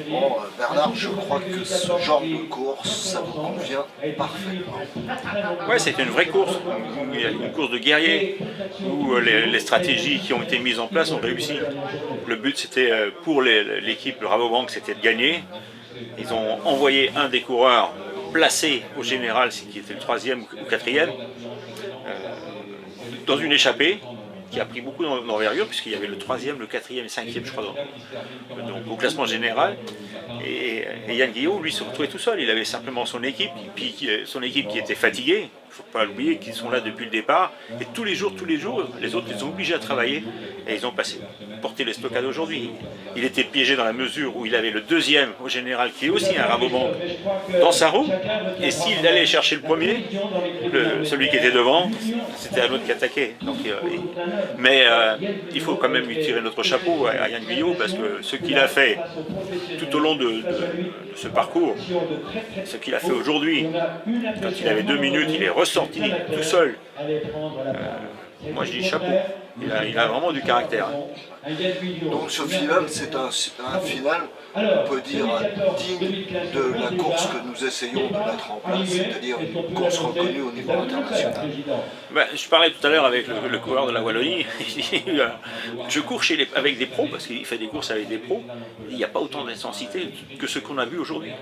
Bon, Bernard, je crois que ce genre de course, ça vous convient parfaitement. Ouais, c'était une vraie course, une course de guerrier, où les stratégies qui ont été mises en place ont réussi. Le but, c'était pour l'équipe, le Rabobank, c'était de gagner. Ils ont envoyé un des coureurs placé au général, qui était le troisième ou quatrième, dans une échappée qui a pris beaucoup d'envergure, puisqu'il y avait le troisième, le quatrième et cinquième, je crois, donc, au classement général. Et Yann Guillot, lui, se retrouvait tout seul. Il avait simplement son équipe, puis son équipe qui était fatiguée. Il ne faut pas l'oublier, qu'ils sont là depuis le départ. Et tous les jours, les autres les ont obligés à travailler. Et ils ont porté l'estocade aujourd'hui. Il était piégé dans la mesure où il avait le deuxième au général, qui est aussi un Rabobank, dans sa roue. Et s'il allait chercher le premier, celui qui était devant, c'était un autre qui attaquait. Donc, mais il faut quand même lui tirer notre chapeau à Yann Guillot, parce que ce qu'il a fait tout au long de ce parcours, ce qu'il a fait aujourd'hui, quand il avait 2 minutes, il est ressorti tout seul. Moi je dis chapeau, il a vraiment du caractère. Donc ce final, c'est un final, on peut dire, digne de la course que nous essayons de mettre en place, c'est-à-dire une course reconnue au niveau international. Ben, je parlais tout à l'heure avec le coureur de la Wallonie, je cours avec des pros, parce qu'il fait des courses avec des pros, il n'y a pas autant d'intensité que ce qu'on a vu aujourd'hui.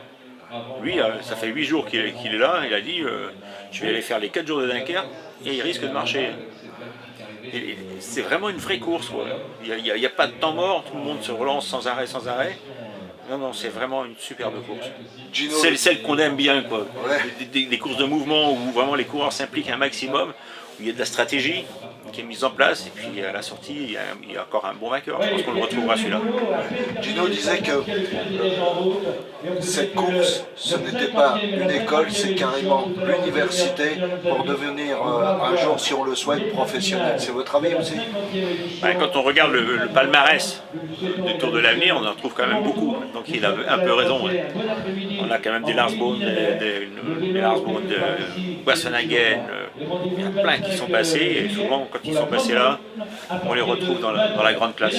Lui, ça fait 8 jours qu'il est là, il a dit je vais aller faire les 4 jours de Dunkerque et il risque de marcher. C'est vraiment une vraie course, quoi. Il n'y a pas de temps mort, tout le monde se relance sans arrêt, sans arrêt. Non, non, c'est vraiment une superbe course. Celle qu'on aime bien, quoi. Ouais. Des courses de mouvement où vraiment les coureurs s'impliquent un maximum, où il y a de la stratégie qui est mise en place, et puis à la sortie, il y a encore un bon vainqueur. Je pense qu'on le retrouvera celui-là. Gino disait que cette course, ce n'était pas une école, c'est carrément l'université pour devenir un jour, si on le souhaite, professionnel. C'est votre avis aussi? Ben, quand on regarde le palmarès du Tour de l'Avenir, on en trouve quand même beaucoup. Donc il a un peu raison. Ouais. On a quand même des Lars Boom, de Wassenhagen, il y a plein qui sont passés, et souvent quand ils sont passés là, on les retrouve dans la grande classe.